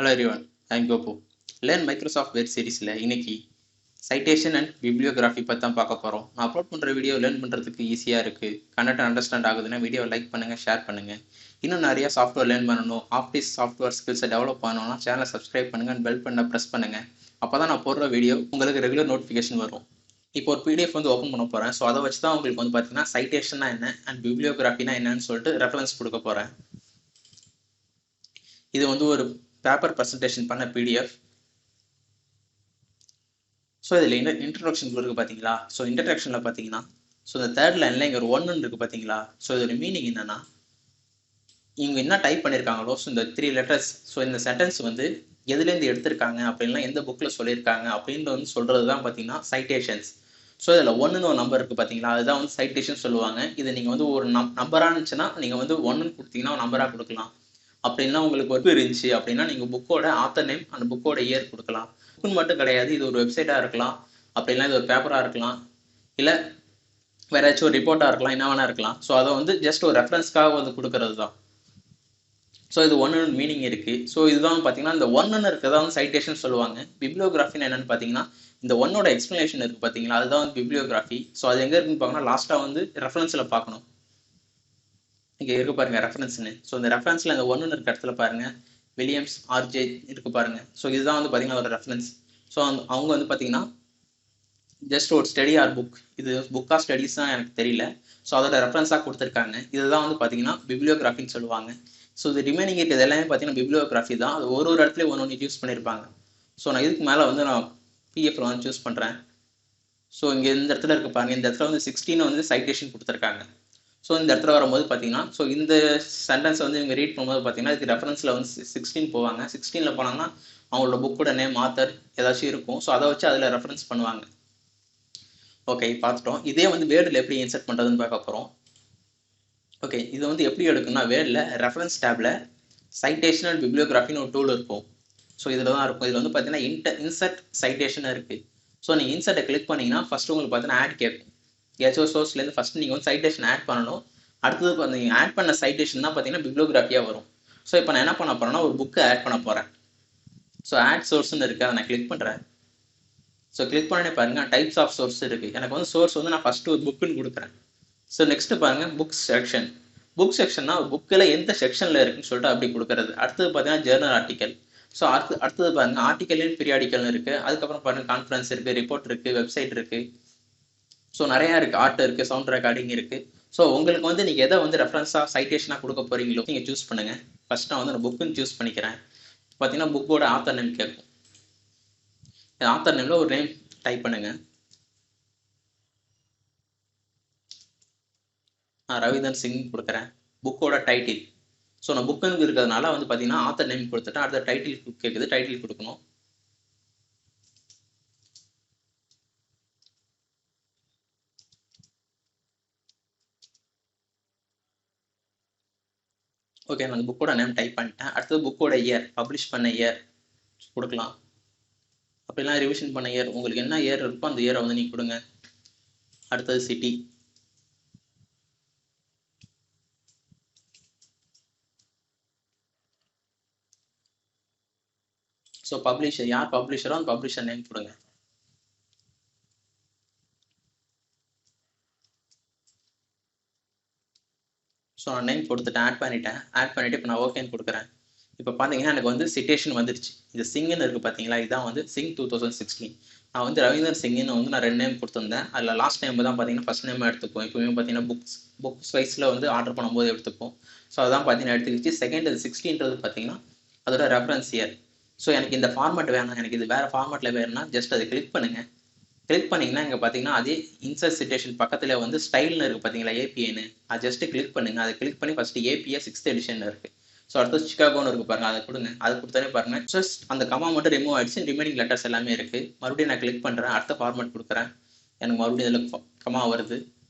Hello everyone, I am GOPU. Learn Microsoft Word சீரிஸில் இன்னைக்கு citation and bibliography பற்றி தான் பார்க்க போகிறோம். நான் அப்லோட் பண்ணுற வீடியோ லேர்ன் பண்ணுறதுக்கு ஈஸியாக இருக்குது. கண்டென்ட் அண்டர்ஸ்டாண்ட் ஆகுதுன்னா வீடியோ லைக் பண்ணுங்கள், ஷேர் பண்ணுங்கள். இன்னும் நிறைய சாஃப்ட்வேர் லேர்ன் பண்ணணும், ஆஃபீஸ் சாஃப்ட்வேர் ஸ்கில்ஸை டெவலப் பண்ணணும்னா சேனலை சப்ஸ்கிரைப் பண்ணுங்கள் அண்ட் பெல் பண்ண ப்ரெஸ் பண்ணுங்கள். அப்போ தான் நான் போடுற வீடியோ உங்களுக்கு ரெகுலர் நோட்டிஃபிகேஷன் வரும். இப்போ ஒரு பிடிஎஃப் வந்து ஓப்பன் பண்ண போகிறேன். ஸோ அதை வச்சு தான் உங்களுக்கு வந்து பார்த்தீங்கன்னா சைட்டேஷன்னா என்ன அண்ட் பிப்ளியோகிராஃபினா என்னன்னு சொல்லிட்டு ரெஃபரன்ஸ் கொடுக்க போகிறேன். இது வந்து ஒரு பேப்பர் ப்ரெசன்டேஷன் பண்ண பிடிஎஃப். ஸோ இதில் இன்ட்ரடக்ஷன் இருக்குது பார்த்தீங்களா? ஸோ இன்ட்ரடக்ஷனில் பார்த்தீங்கன்னா இந்த தேர்ட் லைனில் இங்கே ஒரு ஒன்று இருக்குது பார்த்தீங்களா? ஸோ இதோட மீனிங் என்னன்னா, இவங்க என்ன டைப் பண்ணியிருக்காங்களோ இந்த 3 லெட்டர்ஸ், ஸோ இந்த சென்டென்ஸ் வந்து எதுலேருந்து எடுத்திருக்காங்க அப்படின்லாம் எந்த புக்கில் சொல்லியிருக்காங்க அப்படின்ட்டு வந்து சொல்கிறது தான் பார்த்தீங்கன்னா சைட்டேஷன்ஸ். ஸோ இதில் ஒன்றுன்னு ஒரு நம்பர் இருக்குது பார்த்தீங்களா, அதுதான் வந்து சைட்டேஷன் சொல்லுவாங்க. இது நீங்கள் வந்து ஒரு நம்பராக இருந்துச்சுன்னா நீங்கள் வந்து ஒன்றுன்னு கொடுத்தீங்கன்னா ஒரு நம்பராக கொடுக்கலாம். அப்படின்னா உங்களுக்கு ஒர்க் இருந்துச்சு அப்படின்னா நீங்கள் புக்கோட ஆத்தர் நேம் அந்த புக்கோட இயர் கொடுக்கலாம். புக்குன்னு மட்டும் கிடையாது, இது ஒரு வெப்சைட்டாக இருக்கலாம், அப்படின்னா இது ஒரு பேப்பராக இருக்கலாம், இல்லை வேற ஏதாச்சும் ஒரு ரிப்போர்ட்டாக இருக்கலாம், என்ன வேணா இருக்கலாம். ஸோ அதை வந்து ஜஸ்ட் ஒரு ரெஃபரன்ஸ்க்காக வந்து கொடுக்கறது தான். ஸோ இது ஒன்னு மீனிங் இருக்கு. ஸோ இதுதான் பார்த்தீங்கன்னா இந்த ஒன்னு இருக்கிறதா வந்து சைட்டேஷன் சொல்லுவாங்க. பிப்ளியோகிராஃபின்னு என்னன்னு பார்த்தீங்கன்னா இந்த ஒன்னோட எக்ஸ்பிளனேஷன் இருக்கு பார்த்தீங்களா, அதுதான் வந்து பிப்ளியோகிராஃபி. ஸோ அது எங்கே இருக்குன்னு பார்க்கணும், லாஸ்ட்டாக வந்து ரெஃபரன்ஸில் பார்க்கணும். இங்கே இருக்கு பாருங்க ரெஃபரன்ஸ்னு. ஸோ இந்த ரெஃபரன்ஸில் இந்த ஒன்று இருக்க இடத்துல பாருங்க வில்லியம்ஸ் ஆர்ஜே இருக்கு பாருங்க. ஸோ இதுதான் வந்து பார்த்தீங்கன்னா ஒரு ரெஃபரன்ஸ். ஸோ அவங்க வந்து பார்த்தீங்கன்னா ஜஸ்ட் ஒரு ஸ்டடி ஆர் புக், இது புக் ஆஃப் ஸ்டடிஸ் தான் எனக்கு தெரியல. ஸோ அதோட ரெஃபரன்ஸாக கொடுத்துருக்காங்க. இதுதான் வந்து பார்த்தீங்கன்னா பிப்ளியோகிராஃபின்னு சொல்லுவாங்க. ஸோ இது ரிமைனிங் இருக்கிறது எல்லாமே பார்த்தீங்கன்னா பிப்ளியோகிராஃபி தான். அது ஒரு இடத்துல ஒன்று யூஸ் பண்ணியிருப்பாங்க. ஸோ நான் இதுக்கு மேலே வந்து நான் பிஎஃப்ல வந்து சூஸ் பண்ணுறேன். ஸோ இங்கே இந்த இடத்துல இருக்கு பாருங்க, இந்த இடத்துல வந்து 16 வந்து சைட்டேஷன் கொடுத்துருக்காங்க. ஸோ இந்த இடத்துல வரும்போது பார்த்தீங்கன்னா இந்த சென்டென்ஸ் வந்து இவங்க ரீட் பண்ணும்போது பார்த்தீங்கன்னா இதுக்கு ரெஃபரன்ஸில் வந்து 16 போவாங்க. 16 போனாங்கன்னா அவங்களோட புக்கோட நேம் ஆத்தர் ஏதாச்சும் இருக்கும். ஸோ அதை வச்சு அதில் ரெஃபரன்ஸ் பண்ணுவாங்க. ஓகே, பார்த்துட்டோம். இதே வந்து வேர்டில் எப்படி இன்சர்ட் பண்ணுறதுன்னு பார்க்க போகிறோம். ஓகே, இது வந்து எப்படி எடுக்குன்னா வேர்டில் ரெஃபரன்ஸ் டேபில் சைட்டேஷன் அண்ட் பிப்ளியோகிராஃபின்னு ஒரு டூல் இருக்கும். ஸோ இதில் தான் இருக்கும். இதில் வந்து பார்த்தீங்கன்னா இன்சர்ட் சைட்டேஷன் இருக்குது. ஸோ நீங்கள் இன்சர்ட்டை கிளிக் பண்ணிங்கன்னா ஃபஸ்ட்டு உங்களுக்கு பார்த்தீங்கன்னா ஆட் கேட்கும். ஏதாச்சும் சோர்ஸ்லேருந்து ஃபஸ்ட்டு நீங்கள் வந்து சைட்டேஷன் ஆட் பண்ணணும். அடுத்தது நீங்கள் ஆட் பண்ண சைட்டேஷன் தான் பார்த்தீங்கன்னா பிப்ளியோகிராஃபியாக வரும். ஸோ இப்போ நான் என்ன பண்ண போகிறேன்னா ஒரு புக்கை ஆட் பண்ண போகிறேன். ஸோ ஆட் சோர்ஸ்ன்னு இருக்குது, அதை நான் கிளிக் பண்ணுறேன். ஸோ கிளிக் பண்ணி பாருங்கள் டைப்ஸ் ஆஃப் சோர்ஸ் இருக்குது. எனக்கு வந்து சோர்ஸ் வந்து நான் ஃபஸ்ட்டு ஒரு புக்குன்னு கொடுக்குறேன். ஸோ நெக்ஸ்ட்டு பாருங்கள் புக்ஸ் செக்ஷன். புக் செக்ஷன்னா ஒரு புக்கில் எந்த செக்ஷனில் இருக்குன்னு சொல்லிட்டு அப்படி கொடுக்குறது. அடுத்தது பார்த்தீங்கன்னா ஜேர்னல் ஆர்டிக்கல். ஸோ அடுத்தது பாருங்கள் ஆர்டிக்கல்லையும் பீரியாடிக்கல்னு இருக்குது. அதுக்கப்புறம் பாருங்கள் கான்ஃபரன்ஸ் இருக்குது, ரிப்போர்ட் இருக்குது, வெப்சைட் இருக்குது. ஸோ நிறையா இருக்குது, ஆர்ட் இருக்குது, சவுண்ட் ரெக்கார்டிங் இருக்குது. ஸோ உங்களுக்கு வந்து நீங்கள் எதை வந்து ரெஃபரன்ஸாக சைட்டேஷனாக கொடுக்க போகிறீங்களோ நீங்கள் சூஸ் பண்ணுங்கள். ஃபஸ்ட் நான் வந்து நான் புக்குன்னு சூஸ் பண்ணிக்கிறேன். பார்த்தீங்கன்னா புக்கோட ஆத்தர் நேம் கேட்கும். ஆத்தர் நேமில் ஒரு நேம் டைப் பண்ணுங்கள். நான் ரவிதன் சிங் கொடுக்குறேன். புக்கோட டைட்டில், ஸோ நான் புக்குன்னு இருக்கிறதுனால வந்து பார்த்தீங்கன்னா ஆத்தர் நேம் கொடுத்துட்டேன். அடுத்த டைட்டில் கேட்குது, டைட்டில் கொடுக்கணும். ஓகே, நான் புக்கோட நேம் டைப் பண்ணிட்டேன். அடுத்தது புக்கோட இயர், பப்ளிஷ் பண்ண இயர் கொடுக்கலாம். அப்படிலாம் ரிவிஷன் பண்ண இயர், உங்களுக்கு என்ன இயர் இருக்கோ அந்த இயரை வந்து நீங்கள் கொடுங்க. அடுத்தது சிட்டி. ஸோ பப்ளிஷர், யார் பப்ளிஷரோ அந்த பப்ளிஷர் நேம் கொடுங்க. ஸோ நான் நேம் கொடுத்துட்டேன், ஆட் பண்ணிவிட்டு இப்போ நான் ஓகேன்னு கொடுக்குறேன். இப்போ பார்த்தீங்கன்னா எனக்கு வந்து சிட்டேஷன் வந்துருச்சு. இது சிங்குன்னு இருக்குது பார்த்தீங்களா, இதுதான் வந்து சிங் 2016. நான் வந்து ரவீந்தர் சிங்குன்னு வந்து நான் 2 நேம் கொடுத்துருந்தேன். அதில் லாஸ்ட் நேம் தான் பார்த்தீங்கன்னா ஃபஸ்ட் நேம் எடுத்துப்போம். இப்போவே பார்த்தீங்கன்னா புக்ஸ் வைஸில் வந்து ஆர்டர் பண்ணும்போது எடுத்துப்போம். ஸோ அதான் பார்த்தீங்கன்னா எடுத்துக்கிச்சு. செகண்ட் 16ன்றது பார்த்தீங்கன்னா அதோட ரெஃபரன்ஸ் இயர். ஸோ எனக்கு இந்த ஃபார்மேட் வேணும், எனக்கு இது வேறு ஃபார்மேட்டில் வேணும்னா ஜஸ்ட் அதை கிளிக் பண்ணுங்கள். கிளிக் பண்ணிங்கன்னா இங்கே பார்த்தீங்கன்னா அதே இன்சர்ட் சிட்டேஷன் பக்கத்தில் வந்து ஸ்டைல்னு இருக்குது பார்த்தீங்களா, ஏபிஏன்னு. அது ஜஸ்ட்டு கிளிக் பண்ணுங்கள். அதை கிளிக் பண்ணி ஃபஸ்ட்டு ஏபிஏ 6th எடிஷன் இருக்குது. ஸோ அடுத்து சிகாகோன்னு இருக்குது பாருங்கள், அதை கொடுங்க. அதை கொடுத்தாலே பாருங்கள் ஜஸ்ட் அந்த கமா மட்டும் ரிமூவ் ஆகிடுச்சு, ரிமைனிங் லெட்டர்ஸ் எல்லாமே இருக்குது. மறுபடியும் நான் கிளிக் பண்ணுறேன், அடுத்த ஃபார்மேட் கொடுக்குறேன். எனக்கு மறுபடியும் இதில் கமா வருது.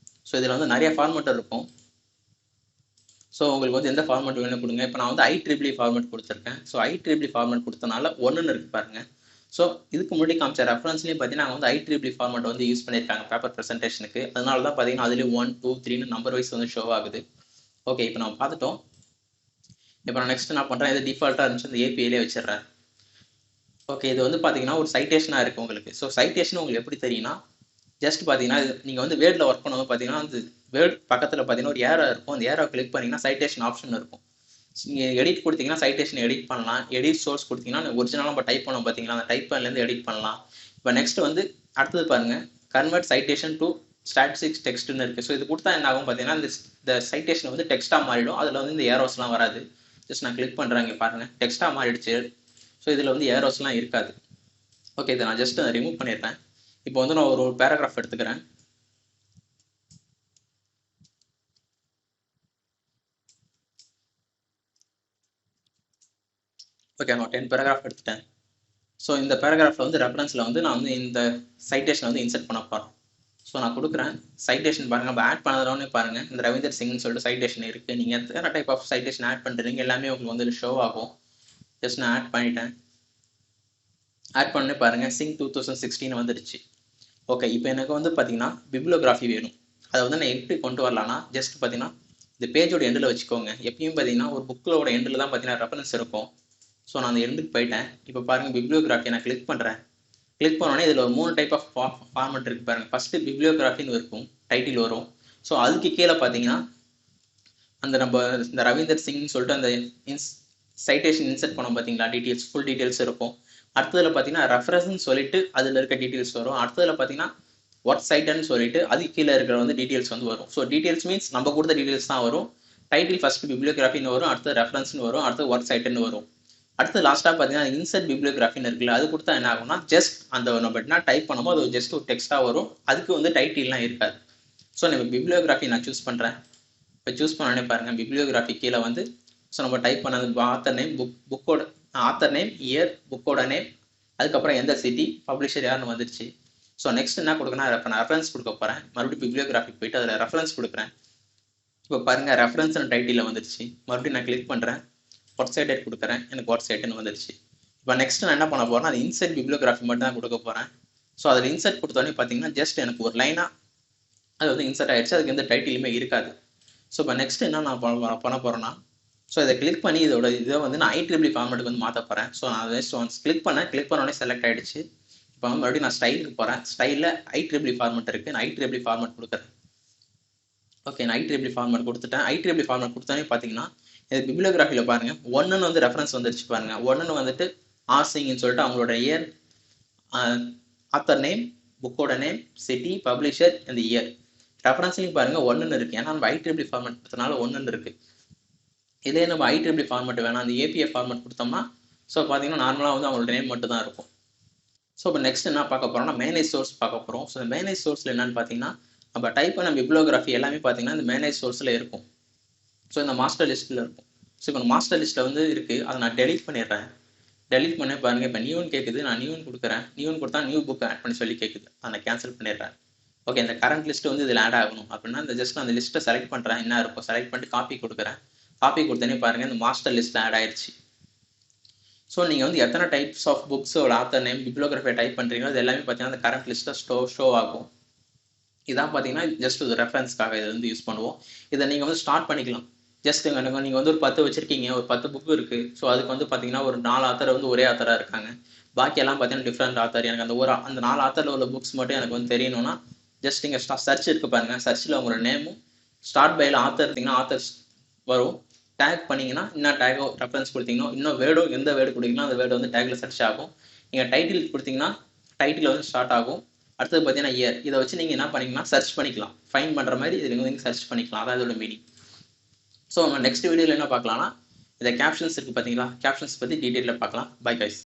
ஸோ இதில் வந்து நிறைய ஃபார்மேட் இருக்கும். ஸோ உங்களுக்கு வந்து எந்த ஃபார்மேட் வேணும் கொடுங்க. இப்போ நான் வந்து IEEE ஃபார்மேட் கொடுத்துருக்கேன். ஸோ IEEE ஃபார்மேட் கொடுத்தனால ஒன்றுன்னு இருக்குது பாருங்கள். ஸோ இதுக்கு முன்னாடி காமிச்ச ரெஃபரன்ஸ்லேயும் பார்த்தீங்கன்னா நாங்கள் வந்து IEEE ஃபார்மேட் வந்து யூஸ் பண்ணியிருக்காங்க பேப்பர் ப்ரெசன்டேஷனுக்கு. அதனால தான் பார்த்தீங்கன்னா அதுலேயும் 1, 2, 3ன்னு நம்பர் வைஸ் வந்து ஷோ ஆகுது. ஓகே, இப்போ நம்ம பார்த்துட்டோம். இப்போ நான் நெக்ஸ்ட் என்ன பண்ணுறேன், இது டிஃபால்ட்டாக இருந்துச்சு, இந்த ஏபிஐலே வச்சிடுறேன். ஓகே, இது வந்து பார்த்தீங்கன்னா ஒரு சைட்டேஷனாக இருக்குது உங்களுக்கு. ஸோ சைட்டேஷன் உங்களுக்கு எப்படி தெரியும்னா, ஜஸ்ட் பார்த்தீங்கன்னா நீங்கள் வந்து வேர்டில் ஒர்க் பண்ணும்போது பார்த்தீங்கன்னா அந்த வேர்ட் பக்கத்தில் பார்த்தீங்கன்னா ஒரு ஏரோ இருக்கும். அந்த ஏரோ கிளிக் பண்ணிங்கன்னா சைட்டேஷன் ஆப்ஷன் இருக்கும். நீங்கள் எடிட் கொடுத்தீங்கன்னா சைட்டேஷன் எடிட் பண்ணலாம். எடிட் சோர்ஸ் கொடுத்தீங்கன்னா ஒரிஜினலாக நம்ம டைப் பண்ணோம் பார்த்தீங்களா, அந்த டைப் பண்ணலேருந்து எடிட் பண்ணலாம். இப்போ நெக்ஸ்ட் வந்து அடுத்தது பாருங்கள், கன்வெர்ட் சைட்டேஷன் டு ஸ்டாட்டிஸ்டிக்ஸ் டெக்ஸ்ட்னு இருக்குது. ஸோ இது கொடுத்தா என்ன ஆகும் பார்த்தீங்கன்னா, இந்த சைட்டேஷன் வந்து டெக்ஸ்ட்டாக மாறிடும். அதில் வந்து இந்த ஏரோஸ்லாம் வராது. ஜஸ்ட் நான் கிளிக் பண்ணுறேன், இங்கே பாருங்கள் டெக்ஸ்ட்டாக மாறிடுச்சு. ஸோ இதில் வந்து ஏரோஸ்லாம் இருக்காது. ஓகே, இதை நான் ஜஸ்ட் ரிமூவ் பண்ணிடுறேன். இப்போ வந்து நான் ஒரு பேராகிராஃப் எடுத்துக்கிறேன். ஓகே, நான் 10 பேராகிராஃப் எடுத்துட்டேன். ஸோ இந்த பேராகிராஃபில் வந்து ரெஃபரன்ஸில் வந்து நான் வந்து இந்த சைட்டேஷன் வந்து இன்சர்ட் பண்ண போகிறேன். ஸோ நான் கொடுக்குறேன் சைட்டேஷன் பாருங்கள். நம்ம ஆட் பண்ணதுனே பாருங்கள், இந்த ரவீந்தர் சிங்னு சொல்லிட்டு சைட்டேஷன் இருக்குது. நீங்கள் எத்தனை டைப் ஆஃப் சைட்டேஷன் ஆட் பண்ணுறீங்க எல்லாமே உங்களுக்கு வந்து ஷோ ஆகும். ஜஸ்ட் நான் ஆட் பண்ணிட்டேன். ஆட் பண்ணே பாருங்கள், சிங் 2016 வந்துடுச்சு. ஓகே, இப்போ எனக்கு வந்து பார்த்தீங்கன்னா பிப்ளியோகிராஃபி வேணும். அதை வந்து நான் எப்படி கொண்டு வரலான்னா, ஜஸ்ட் பார்த்தீங்கன்னா இந்த பேஜோட எண்டில் வச்சுக்கோங்க. எப்பயும் பார்த்தீங்கன்னா ஒரு புக்கோட எண்டில் தான் பார்த்தீங்கன்னா ரெஃபரன்ஸ் இருக்கும். ஸோ நான் அந்த எண்டுக்கு போயிட்டேன். இப்போ பாருங்கள் பிப்ளியோகிராஃபி நான் கிளிக் பண்ணுறேன். கிளிக் பண்ணோன்னே இதில் ஒரு 3 டைப் ஆஃப் ஃபார்மெட் இருக்குது பாருங்கள். ஃபஸ்ட்டு பிப்ளியோகிராஃபின்னு இருக்கும், டைட்டில் வரும். ஸோ அதுக்கு கீழே பார்த்தீங்கன்னா அந்த நம்ம இந்த ரவீந்தர் சிங்னு சொல்லிட்டு அந்த சைட்டேஷன் இன்சர்ட் பண்ணோம் பார்த்தீங்களா, டீட்டெயில்ஸ் ஃபுல் டீட்டெயில்ஸ் இருக்கும். அடுத்ததில் பார்த்தீங்கன்னா ரெஃபரன்ஸ்னு சொல்லிட்டு அதில் இருக்க டீட்டெயில்ஸ் வரும். அடுத்ததில் பார்த்தீங்கன்னா ஒர்க் சைட்டுன்னு சொல்லிட்டு அதுக்கு கீழே இருக்கிற வந்து டீட்டெயில்ஸ் வந்து வரும். ஸோ டீட்டெயில்ஸ் மீன்ஸ் நம்ம கொடுத்த டீட்டெயில்ஸ் தான் வரும். டைட்டில் ஃபஸ்ட்டு பிப்ளியோகிராஃபின்னு வரும், அடுத்து ரெஃபரன்ஸ்னு வரும், அடுத்து ஒர்க் சைட்டுன்னு வரும். அடுத்து லாஸ்ட்டாக பார்த்தீங்கன்னா இன்சர்ட் பிப்ளியோகிராஃபின்னு இருக்குல்ல, அது கொடுத்தா என்ன ஆகும்னா ஜஸ்ட் அந்த நம்ம என்ன டைப் பண்ணுமோ அது ஜஸ்ட் ஒரு டெக்ஸ்ட்டாக வரும். அதுக்கு வந்து டைட்டில்லாம் இருக்காது. ஸோ நம்ம பிப்ளியோகிராஃபி நான் சூஸ் பண்ணுறேன். இப்போ சூஸ் பண்ணோடனே பாருங்கள் பிப்ளியோகிராஃபி கீழே வந்து ஸோ நம்ம டைப் பண்ணது ஆத்தர் நேம், புக்கோட ஆத்தர் நேம், இயர், புக்கோட நேம், அதுக்கப்புறம் எந்த சிட்டி, பப்ளிஷர் யாருன்னு வந்துடுச்சு. ஸோ நெக்ஸ்ட் என்ன கொடுக்கணும், நான் ரெஃபரன்ஸ் கொடுக்க போகிறேன். மறுபடியும் பிப்ளியோகிராஃபிக் போயிட்டு அதில் ரெஃபரன்ஸ் கொடுக்குறேன். இப்போ பாருங்கள் ரெஃபரன்ஸ் டைட்டிலில் வந்துடுச்சு. மறுபடியும் நான் கிளிக் பண்ணுறேன், ஒர்க் சைட் கொடுக்குறேன், எனக்கு ஒர்க் சைட்டுன்னு வந்துடுச்சு. இப்போ நெக்ஸ்ட் நான் என்ன பண்ண போகிறேன், அது இன்சர்ட் பிப்ளியோகிராஃபி மட்டும் தான் கொடுக்க போகிறேன். ஸோ அதில் இன்சர்ட் கொடுத்தோடனே பார்த்தீங்கன்னா ஜஸ்ட் எனக்கு ஒரு லைனாக அது வந்து இன்சர்ட் ஆகிடுச்சு. அதுக்கு எந்த டைட்டிலுமே இருக்காது. ஸோ இப்போ நெக்ஸ்ட் என்ன நான் பண்ண போகிறேன்னா, ஸோ இதை கிளிக் பண்ணி இதை வந்து நான் IEEE ஃபார்மேட்டுக்கு வந்து மாற்ற போகிறேன். ஸோ நான் அதை ஒன்ஸ் கிளிக் பண்ணோடனே செலக்ட் ஆகிடுச்சு. இப்போ மறுபடியும் நான் ஸ்டைலுக்கு போகிறேன். ஸ்டைலில் IEEE ஃபார்மேட் இருக்குது, நான் IEEE ஃபார்மேட் கொடுக்குறேன். ஓகே, நான் IEEE ஃபார்மேட் கொடுத்துட்டேன். IEEE ஃபார்மேட் கொடுத்தோன்னே பார்த்தீங்கன்னா இது பிப்ளியோகிராஃபியில் பாருங்கள் 1ன்னு வந்து ரெஃபரன்ஸ் வந்துடுச்சு பாருங்கள். 1ன்னு வந்துட்டு ஆசிங்னு சொல்லிட்டு அவங்களோட இயர், ஆத்தர் நேம், புக்கோட நேம், சிட்டி, பப்ளிஷர், இந்த இயர். ரெஃபரன்ஸ்லையும் பாருங்கள் 1ன்னு இருக்குது. ஏன்னா நம்ம IEEE ஃபார்மேட் கொடுத்தனால 1ன்னு இருக்குது. இதே நம்ம IEEE ஃபார்மேட் வேணாம் அந்த APA ஃபார்மேட் கொடுத்தோம்னா ஸோ பார்த்தீங்கன்னா நார்மலாக வந்து அவங்களோட நேம் மட்டும் தான் இருக்கும். ஸோ இப்போ நெக்ஸ்ட் என்ன பார்க்க போகிறோம்னா மேனேஜ் சோர்ஸ் பார்க்க போகிறோம். ஸோ இந்த மேனேஜ் சோர்ஸில் என்னென்னு பார்த்தீங்கன்னா நம்ம டைப் பண்ண பிப்ளியோகிராஃபி எல்லாமே பார்த்தீங்கன்னா இந்த மேனேஜ் சோர்ஸில் இருக்கும். ஸோ இந்த மாஸ்டர் லிஸ்ட்டில் இருக்கும். ஸோ இப்போ மாஸ்டர் லிஸ்ட்டில் வந்து இருக்குது, அதை நான் டெலிட் பண்ணிடுறேன். டெலிட் பண்ணி பாருங்கள், இப்போ நியூன்னு கேட்குது, நான் நியூன்னு கொடுக்குறேன். நியூன்னு கொடுத்தா நியூ புக் ஆட் பண்ணி சொல்லி கேட்குது, அதை நான் கேன்சல் பண்ணிடுறேன். ஓகே, இந்த கரண்ட் லிஸ்ட்டு வந்து இதில் ஆட் ஆகணும் அப்படின்னா இந்த ஜஸ்ட் அந்த லிஸ்ட்டை செலக்ட் பண்ணுறேன், என்ன இருக்கும் செலக்ட் பண்ணிட்டு காப்பி கொடுக்குறேன். காப்பி கொடுத்தனே பாருங்கள் இந்த மாஸ்டர் லிஸ்ட்டில் ஆட் ஆயிடுச்சு. ஸோ நீங்கள் வந்து எத்தனை டைப்ஸ் ஆஃப் புக்ஸோட ஆத்தர் நேம் பிப்ளியோகிராஃபியை டைப் பண்ணுறீங்களோ அது எல்லாமே பார்த்தீங்கன்னா அந்த கரண்ட் லிஸ்ட்டில் ஷோ ஆகும். இதான் பார்த்தீங்கன்னா ஜஸ்ட் ஒரு ரெஃபரன்ஸ்க்காக இதை வந்து யூஸ் பண்ணுவோம். இதை நீங்கள் வந்து ஸ்டார்ட் பண்ணிக்கலாம். ஜஸ்ட் நீங்கள் வந்து ஒரு 10 வச்சுருக்கீங்க, ஒரு 10 புக்கு இருக்குது. ஸோ அதுக்கு வந்து பார்த்தீங்கன்னா ஒரு 4 ஆத்தர் வந்து ஒரே ஆத்தராக இருக்காங்க. பாக்கியெல்லாம் பார்த்தீங்கன்னா டிஃப்ரெண்ட் ஆத்தர். எனக்கு அந்த 4 ஆத்தரில் உள்ள புக்ஸ் மட்டும் எனக்கு வந்து தெரியணும்னா ஜஸ்ட் நீங்கள் சர்ச் இருக்குது பாருங்கள். சர்ச்சில் உங்களோட நேமும் ஸ்டார்ட் பையில் ஆத்தர் இருந்தீங்கன்னா ஆத்தர்ஸ் வரும். டேக் பண்ணிங்கன்னா இன்னும் டேக்கோ ரெஃபரன்ஸ் கொடுத்தீங்கன்னா இன்னும் வேர்டோ எந்த வேர்டு கொடுத்தீங்கன்னா அந்த வேர்டு வந்து டேக்கில் சர்ச் ஆகும். நீங்கள் டைட்டில் கொடுத்தீங்கன்னா டைட்டில் வந்து ஸ்டார்ட் ஆகும். அடுத்தது பார்த்தீங்கன்னா இயர். இதை வச்சு நீங்கள் என்ன பண்ணிங்கன்னா சர்ச் பண்ணிக்கலாம். ஃபைன் பண்ணுற மாதிரி இதில் நீங்கள் சர்ச் பண்ணிக்கலாம். அதான் இதோட மீனிங். ஸோ நம்ம நெக்ஸ்ட் வீடியோவில் என்ன பார்க்கலாம்னா இந்த கேப்ஷன்ஸ் இருக்குது பார்த்தீங்களா, கேப்ஷன்ஸ் பற்றி டீட்டெயிலில் பார்க்கலாம். Bye guys.